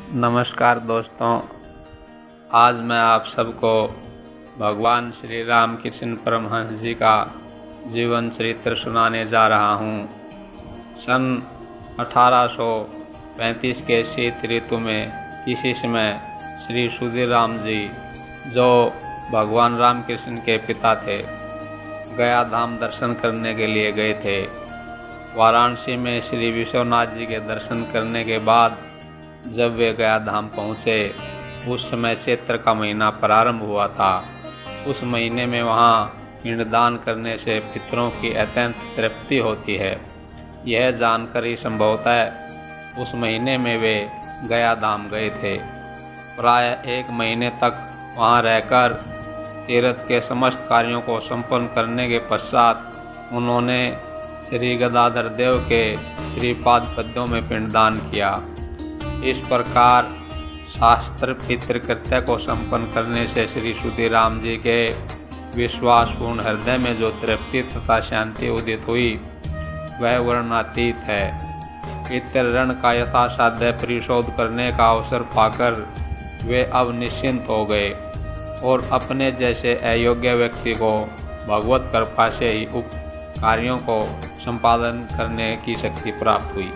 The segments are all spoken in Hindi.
नमस्कार दोस्तों, आज मैं आप सबको भगवान श्री राम कृष्ण परमहंस जी का जीवन चरित्र सुनाने जा रहा हूँ। सन 1835 के शीत ऋतु में किसी समय श्री सुधीराम जी, जो भगवान राम कृष्ण के पिता थे, गया धाम दर्शन करने के लिए गए थे। वाराणसी में श्री विश्वनाथ जी के दर्शन करने के बाद जब वे गया धाम पहुँचे, उस समय चैत्र का महीना प्रारंभ हुआ था। उस महीने में वहाँ पिंडदान करने से पितरों की अत्यंत तृप्ति होती है। यह जानकर ही संभवतः उस महीने में वे गया धाम गए थे। प्राय 1 महीने तक वहाँ रहकर तीर्थ के समस्त कार्यों को संपन्न करने के पश्चात उन्होंने श्री गदाधर देव के श्रीपाद पद्यों में पिंडदान किया। इस प्रकार शास्त्र पितृकृत्य को संपन्न करने से श्री सुधीराम जी के विश्वासपूर्ण हृदय में जो तृप्ति तथा शांति उदित हुई, वह वर्णनातीत है। पितृ का यथासाध्य परिशोध करने का अवसर पाकर वे अब निश्चिंत हो गए और अपने जैसे अयोग्य व्यक्ति को भगवत कृपा से ही उप कार्यों को संपादन करने की शक्ति प्राप्त हुई।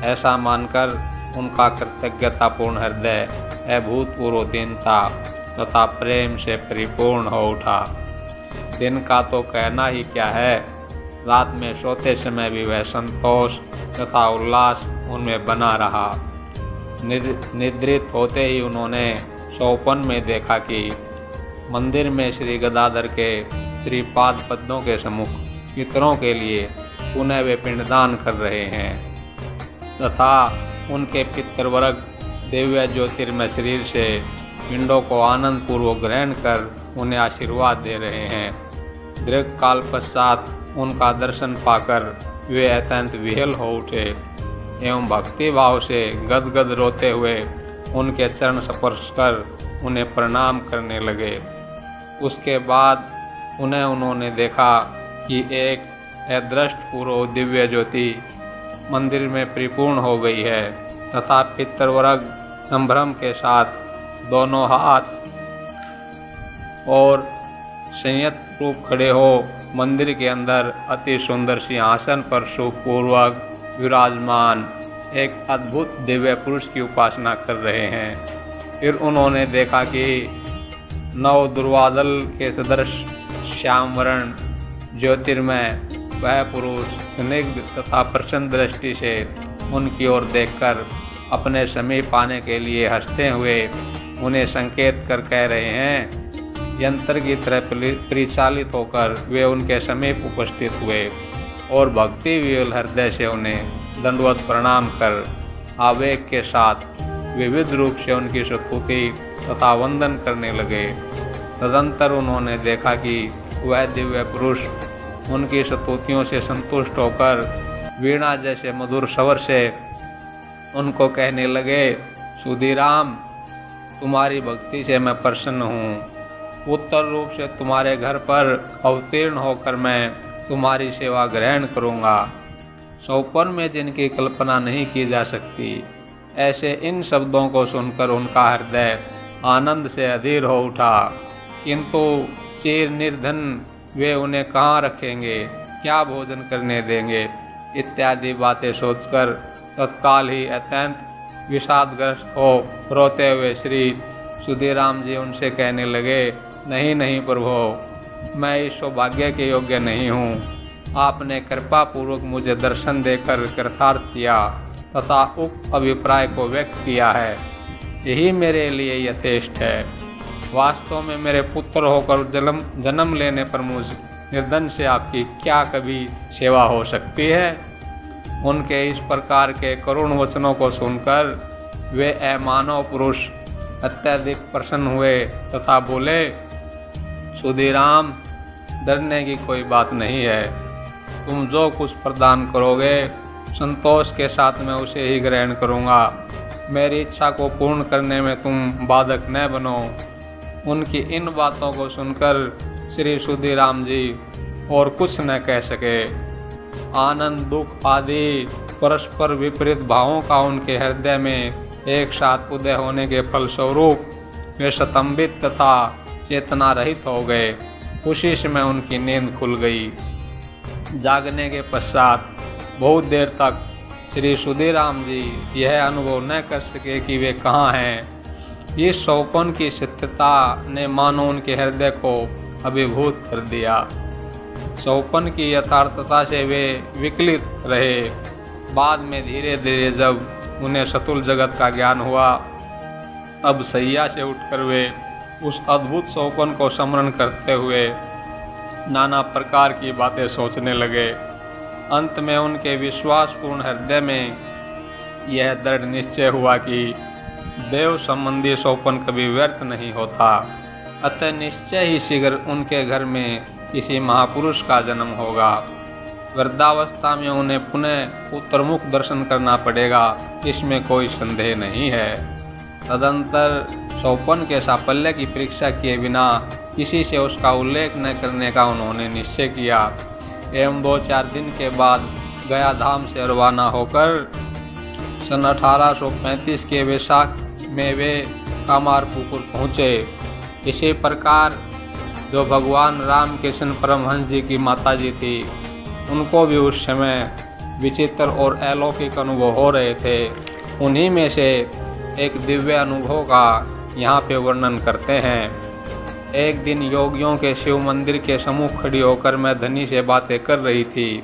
ऐसा मानकर उनका कृतज्ञतापूर्ण हृदय अभूतपूर्व दीनता तथा प्रेम से परिपूर्ण हो उठा। दिन का तो कहना ही क्या है, रात में सोते समय भी वह संतोष तथा उल्लास उनमें बना रहा। निद्रित होते ही उन्होंने स्वप्न में देखा कि मंदिर में श्री गदाधर के श्रीपाद पद्मों के सम्मुख पितरों के लिए पुनः वे पिंडदान कर रहे हैं तथा उनके पितृवर्ग दिव्य ज्योतिर्मय शरीर से पिंडों को आनंद पूर्वक ग्रहण कर उन्हें आशीर्वाद दे रहे हैं। दीर्घ काल पश्चात उनका दर्शन पाकर वे अत्यंत विह्वल हो उठे एवं भक्ति भाव से गदगद रोते हुए उनके चरण स्पर्श कर उन्हें प्रणाम करने लगे। उसके बाद उन्होंने देखा कि एक अदृष्टपूर्व दिव्य ज्योति मंदिर में परिपूर्ण हो गई है तथा पितृवर्ग संभ्रम के साथ दोनों हाथ और संयत रूप खड़े हो मंदिर के अंदर अति सुंदर सिंहासन पर सुखपूर्वक विराजमान एक अद्भुत दिव्य पुरुष की उपासना कर रहे हैं। फिर उन्होंने देखा कि नव दुर्वादल के सदृश श्याम वर्ण ज्योतिर्मय वह पुरुष स्निग्ध तथा प्रसन्न दृष्टि से उनकी ओर देखकर अपने समीप आने के लिए हंसते हुए उन्हें संकेत कर कह रहे हैं। यंत्र की तरह परिचालित होकर वे उनके समीप उपस्थित हुए और भक्ति विह्वल हृदय से उन्हें दंडवत प्रणाम कर आवेग के साथ विविध रूप से उनकी स्तुति तथा वंदन करने लगे। तदंतर उन्होंने देखा कि वह दिव्य पुरुष उनकी स्तुतियों से संतुष्ट होकर वीणा जैसे मधुर स्वर से उनको कहने लगे, सुधीराम, तुम्हारी भक्ति से मैं प्रसन्न हूँ। उत्तर रूप से तुम्हारे घर पर अवतीर्ण होकर मैं तुम्हारी सेवा ग्रहण करूँगा। स्वप्न में जिनकी कल्पना नहीं की जा सकती, ऐसे इन शब्दों को सुनकर उनका हृदय आनंद से अधीर हो उठा। किंतु चिर निर्धन वे उन्हें कहाँ रखेंगे, क्या भोजन करने देंगे, इत्यादि बातें सोचकर तत्काल ही अत्यंत विषादग्रस्त हो रोते हुए श्री सुधीराम जी उनसे कहने लगे, नहीं नहीं प्रभु, मैं इस सौभाग्य के योग्य नहीं हूँ। आपने कृपा पूर्वक मुझे दर्शन देकर कृतार्थ किया तथा उक्त अभिप्राय को व्यक्त किया है, यही मेरे लिए यथेष्ट है। वास्तव में मेरे पुत्र होकर जन्म लेने पर मुझ निर्धन से आपकी क्या कभी सेवा हो सकती है। उनके इस प्रकार के करुण वचनों को सुनकर वे अमानव पुरुष अत्यधिक प्रसन्न हुए तथा बोले, सुधीराम, डरने की कोई बात नहीं है। तुम जो कुछ प्रदान करोगे संतोष के साथ मैं उसे ही ग्रहण करूँगा। मेरी इच्छा को पूर्ण करने में तुम बाधक न बनो। उनकी इन बातों को सुनकर श्री सुधीराम जी और कुछ न कह सके। आनंद दुख आदि परस्पर विपरीत भावों का उनके हृदय में एक साथ उदय होने के फलस्वरूप वे स्तंभित तथा चेतना रहित हो गए। उसी समय उनकी नींद खुल गई। जागने के पश्चात बहुत देर तक श्री सुधीराम जी यह अनुभव न कर सके कि वे कहाँ हैं। इस सौपन की सत्यता ने मानो उनके हृदय को अभिभूत कर दिया। सौपन की यथार्थता से वे विकलित रहे। बाद में धीरे धीरे जब उन्हें सतुल जगत का ज्ञान हुआ, अब सैया से उठकर वे उस अद्भुत सौपन को स्मरण करते हुए नाना प्रकार की बातें सोचने लगे। अंत में उनके विश्वासपूर्ण हृदय में यह दृढ़ निश्चय हुआ कि देव संबंधी सौपन कभी व्यर्थ नहीं होता। अतः निश्चय ही शीघ्र उनके घर में किसी महापुरुष का जन्म होगा। वृद्धावस्था में उन्हें पुनः उत्तरमुख दर्शन करना पड़ेगा, इसमें कोई संदेह नहीं है। तदंतर सौपन के साफल्य की परीक्षा किए बिना किसी से उसका उल्लेख न करने का उन्होंने निश्चय किया एवं 2-4 दिन के बाद गया धाम से रवाना होकर सन 1835 के वैशाख में वे कामारपुकुर पहुँचे। इसी प्रकार जो भगवान रामकृष्ण परमहंस जी की माताजी थी, उनको भी उस समय विचित्र और अलौकिक अनुभव हो रहे थे। उन्हीं में से एक दिव्य अनुभव का यहाँ पे वर्णन करते हैं। एक दिन योगियों के शिव मंदिर के सम्मुख खड़ी होकर मैं धनी से बातें कर रही थी।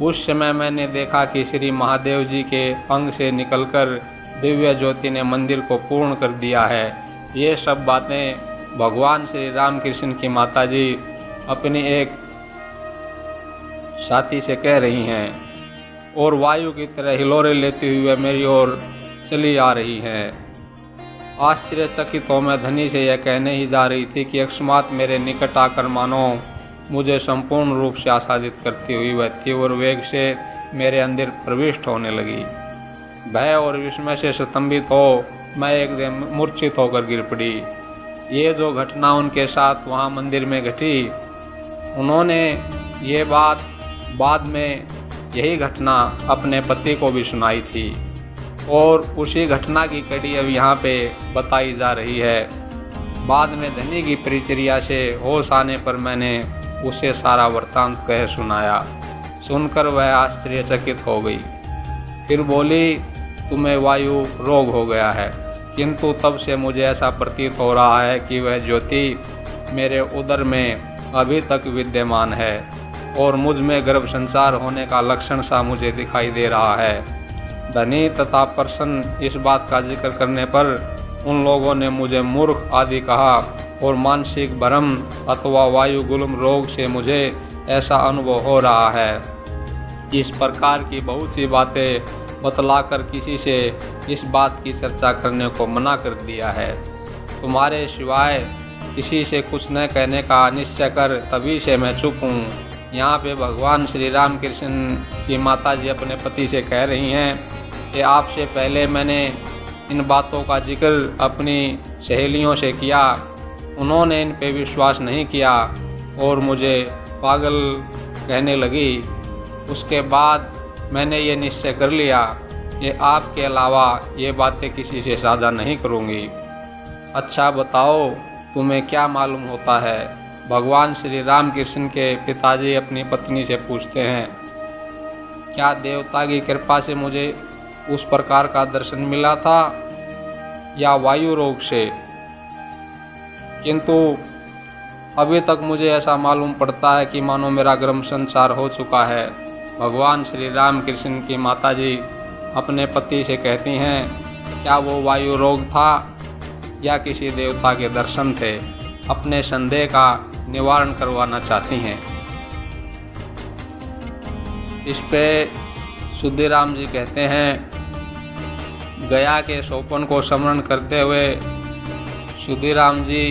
उस समय मैंने देखा कि श्री महादेव जी के अंग से निकलकर दिव्य ज्योति ने मंदिर को पूर्ण कर दिया है। ये सब बातें भगवान श्री रामकृष्ण की माताजी अपनी एक साथी से कह रही हैं और वायु की तरह हिलोरे लेते हुए मेरी ओर चली आ रही हैं। आश्चर्यचकित हो मैं धनी से यह कहने ही जा रही थी कि अकस्मात मेरे निकट आकर मानो मुझे संपूर्ण रूप से आसादित करती हुई वह तीव्र वेग से मेरे अंदर प्रविष्ट होने लगी। भय और विस्मय से स्तंभित हो मैं एकदम मूर्छित होकर गिर पड़ी। ये जो घटना उनके साथ वहाँ मंदिर में घटी, उन्होंने ये बात बाद में यही घटना अपने पति को भी सुनाई थी और उसी घटना की कड़ी अब यहाँ पे बताई जा रही है। बाद में धनी की परिचर्या से होश आने पर मैंने उसे सारा वृत्तांत कह सुनाया। सुनकर वह आश्चर्यचकित हो गई। फिर बोली, तुम्हें वायु रोग हो गया है, किंतु तब से मुझे ऐसा प्रतीत हो रहा है कि वह ज्योति मेरे उदर में अभी तक विद्यमान है और मुझ में गर्भ संचार होने का लक्षण सा मुझे दिखाई दे रहा है। धनी तथा प्रसन्न इस बात का जिक्र करने पर उन लोगों ने मुझे मूर्ख आदि कहा और मानसिक भ्रम अथवा वायु गुलम रोग से मुझे ऐसा अनुभव हो रहा है। इस प्रकार की बहुत सी बातें बतलाकर किसी से इस बात की चर्चा करने को मना कर दिया है। तुम्हारे सिवाय किसी से कुछ न कहने का निश्चय कर तभी से मैं चुप हूँ। यहाँ पे भगवान श्री रामकृष्ण की माताजी अपने पति से कह रही हैं कि आपसे पहले मैंने इन बातों का जिक्र अपनी सहेलियों से किया, उन्होंने इन पे विश्वास नहीं किया और मुझे पागल कहने लगी। उसके बाद मैंने ये निश्चय कर लिया कि आपके अलावा ये बातें किसी से साझा नहीं करूँगी। अच्छा बताओ, तुम्हें क्या मालूम होता है? भगवान श्री रामकृष्ण के पिताजी अपनी पत्नी से पूछते हैं। क्या देवता की कृपा से मुझे उस प्रकार का दर्शन मिला था या वायु रोग से? किंतु अभी तक मुझे ऐसा मालूम पड़ता है कि मानो मेरा गर्भ संचार हो चुका है। भगवान श्री रामकृष्ण की माताजी अपने पति से कहती हैं, क्या वो वायु रोग था या किसी देवता के दर्शन थे? अपने संदेह का निवारण करवाना चाहती हैं। इस पे सुधीराम जी कहते हैं, गया के सोपन को स्मरण करते हुए सुधीराम जी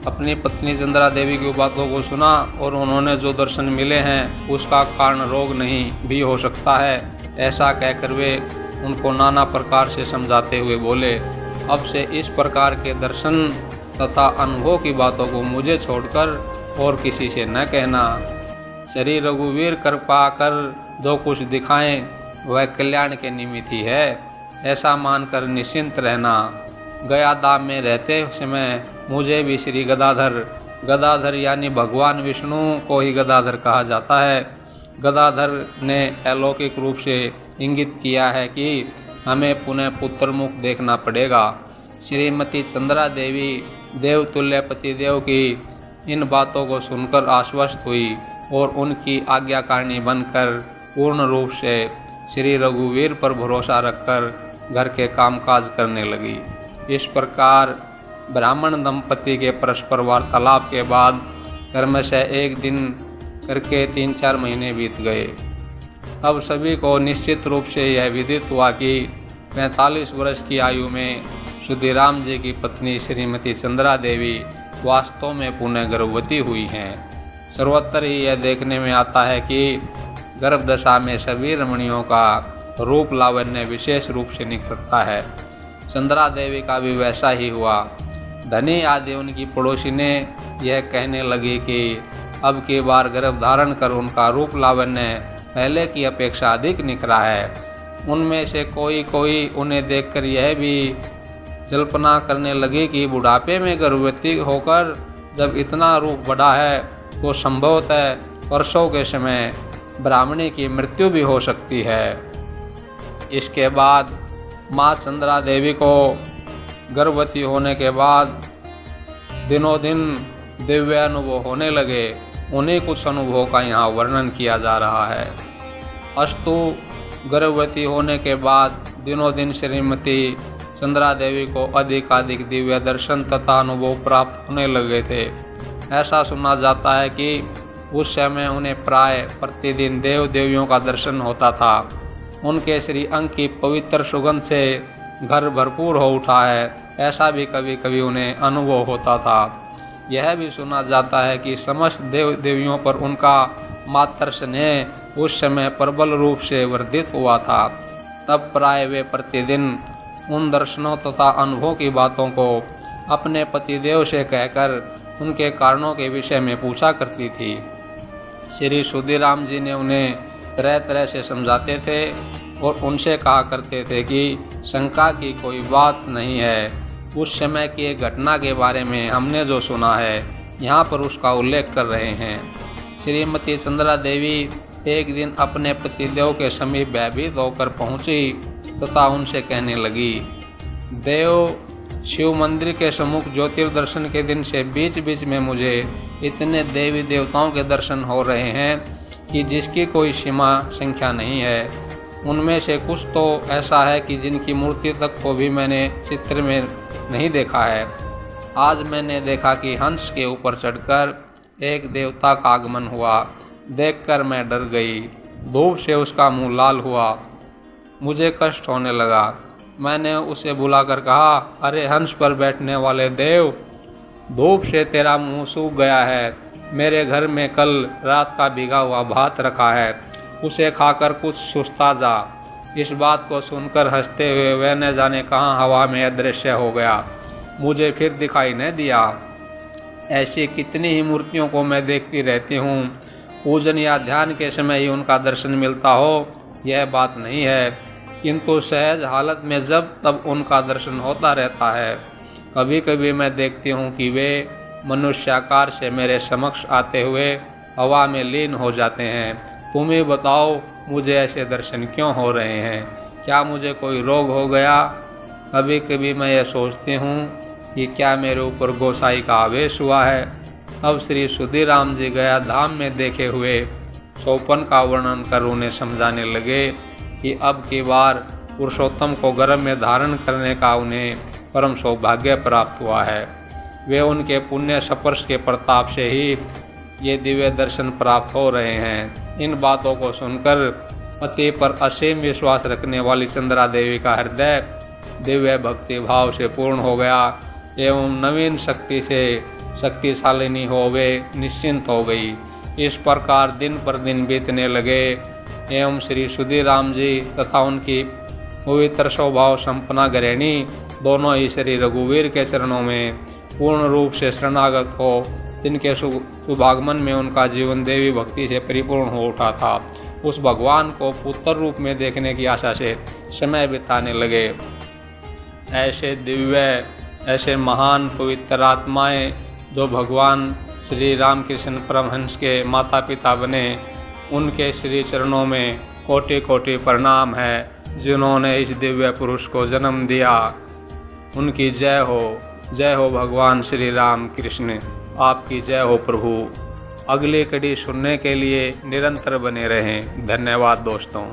अपनी पत्नी चंद्रा देवी की बातों को सुना और उन्होंने जो दर्शन मिले हैं उसका कारण रोग नहीं भी हो सकता है, ऐसा कहकर वे उनको नाना प्रकार से समझाते हुए बोले, अब से इस प्रकार के दर्शन तथा अनुभव की बातों को मुझे छोड़कर और किसी से न कहना। श्री रघुवीर कृपा कर जो कुछ दिखाएं वह कल्याण के निमित्त ही है, ऐसा मानकर निश्चिंत रहना। गया धाम में रहते समय मुझे भी श्री गदाधर यानी भगवान विष्णु को ही गदाधर कहा जाता है, गदाधर ने अलौकिक रूप से इंगित किया है कि हमें पुनः पुत्रमुख देखना पड़ेगा। श्रीमती चंद्रा देवी देवतुल्य पतिदेव की इन बातों को सुनकर आश्वस्त हुई और उनकी आज्ञाकारिणी बनकर पूर्ण रूप से श्री रघुवीर पर भरोसा रखकर घर के कामकाज करने लगी। इस प्रकार ब्राह्मण दंपति के परस्पर वार्तालाप के बाद क्रमशः एक दिन करके 3-4 महीने बीत गए। अब सभी को निश्चित रूप से यह विदित हुआ कि 45 वर्ष की आयु में सुधीराम जी की पत्नी श्रीमती चंद्रा देवी वास्तव में पुनः गर्भवती हुई हैं। सर्वत्र ही यह देखने में आता है कि गर्भदशा में सभी रमणियों का रूप लावण्य विशेष रूप से निखरता है। चंद्रा देवी का भी वैसा ही हुआ। धनी आदि उनकी पड़ोसी ने यह कहने लगी कि अब की बार गर्भ धारण कर उनका रूप लावण्य पहले की अपेक्षा अधिक निखरा है। उनमें से कोई उन्हें देखकर यह भी जल्पना करने लगी कि बुढ़ापे में गर्भवती होकर जब इतना रूप बढ़ा है तो संभवतः वर्षों के समय ब्राह्मणी की मृत्यु भी हो सकती है। इसके बाद माँ चंद्रा देवी को गर्भवती होने के बाद दिनों दिन दिव्य अनुभव होने लगे। उन्हीं कुछ अनुभवों का यहाँ वर्णन किया जा रहा है। अस्तु गर्भवती होने के बाद दिनों दिन श्रीमती चंद्रा देवी को अधिकाधिक दिव्य दर्शन तथा अनुभव प्राप्त होने लगे थे। ऐसा सुना जाता है कि उस समय उन्हें प्राय प्रतिदिन देव देवियों का दर्शन होता था। उनके श्री अंग की पवित्र सुगंध से घर भरपूर हो उठा है, ऐसा भी कभी कभी उन्हें अनुभव होता था। यह भी सुना जाता है कि समस्त देव देवियों पर उनका मातृ स्नेह उस समय प्रबल रूप से वर्धित हुआ था। तब प्राय वे प्रतिदिन उन दर्शनों तथा अनुभवों की बातों को अपने पतिदेव से कहकर उनके कारणों के विषय में पूछा करती थी। श्री सुधीराम जी ने उन्हें तरह तरह से समझाते थे और उनसे कहा करते थे कि शंका की कोई बात नहीं है। उस समय की एक घटना के बारे में हमने जो सुना है यहाँ पर उसका उल्लेख कर रहे हैं। श्रीमती चंद्रा देवी एक दिन अपने पतिदेव के समीप भयभीत होकर पहुँची तथा उनसे कहने लगी, देव शिव मंदिर के सम्मुख ज्योतिर्दर्शन के दिन से बीच बीच में मुझे इतने देवी देवताओं के दर्शन हो रहे हैं कि जिसकी कोई सीमा संख्या नहीं है। उनमें से कुछ तो ऐसा है कि जिनकी मूर्ति तक को भी मैंने चित्र में नहीं देखा है। आज मैंने देखा कि हंस के ऊपर चढ़कर एक देवता का आगमन हुआ। देखकर मैं डर गई। धूप से उसका मुंह लाल हुआ। मुझे कष्ट होने लगा। मैंने उसे बुलाकर कहा, अरे हंस पर बैठने वाले देव, धूप से तेरा मुंह सूख गया है। मेरे घर में कल रात का भीगा हुआ भात रखा है, उसे खाकर कुछ सुस्ता जा। इस बात को सुनकर हंसते हुए वह न जाने कहाँ हवा में अदृश्य हो गया। मुझे फिर दिखाई न दिया। ऐसी कितनी ही मूर्तियों को मैं देखती रहती हूँ। पूजन या ध्यान के समय ही उनका दर्शन मिलता हो यह बात नहीं है, किंतु सहज हालत में जब तब उनका दर्शन होता रहता है। कभी कभी मैं देखती हूँ कि वे मनुष्याकार से मेरे समक्ष आते हुए हवा में लीन हो जाते हैं। तुम ही बताओ, मुझे ऐसे दर्शन क्यों हो रहे हैं? क्या मुझे कोई रोग हो गया? कभी कभी मैं यह सोचती हूँ कि क्या मेरे ऊपर गोसाई का आवेश हुआ है। अब श्री सुधीराम जी गया धाम में देखे हुए सोपन का वर्णन कर उन्हें समझाने लगे कि अब की बार पुरुषोत्तम को गर्भ में धारण करने का उन्हें परम सौभाग्य प्राप्त हुआ है। वे उनके पुण्य स्पर्श के प्रताप से ही ये दिव्य दर्शन प्राप्त हो रहे हैं। इन बातों को सुनकर पति पर असीम विश्वास रखने वाली चंद्रा देवी का हृदय दिव्य भक्ति भाव से पूर्ण हो गया एवं नवीन शक्ति से शक्तिशालिनी हो वे निश्चिंत हो गई। इस प्रकार दिन पर दिन बीतने लगे एवं श्री सुधीराम जी तथा उनकी पवित्र स्वभाव संपन्ना गृहिणी दोनों ही श्री रघुवीर के चरणों में पूर्ण रूप से शरणागत हो, जिनके शुभागमन में उनका जीवन देवी भक्ति से परिपूर्ण हो उठा था। उस भगवान को पुत्र रूप में देखने की आशा से समय बिताने लगे। ऐसे दिव्य, ऐसे महान पवित्र आत्माएं जो भगवान श्री रामकृष्ण परमहंस के माता पिता बने, उनके श्री चरणों में कोटि कोटि प्रणाम है, जिन्होंने इस दिव्य पुरुष को जन्म दिया। उनकी जय हो भगवान श्री राम कृष्ण, आपकी जय हो प्रभु। अगली कड़ी सुनने के लिए निरंतर बने रहें। धन्यवाद दोस्तों।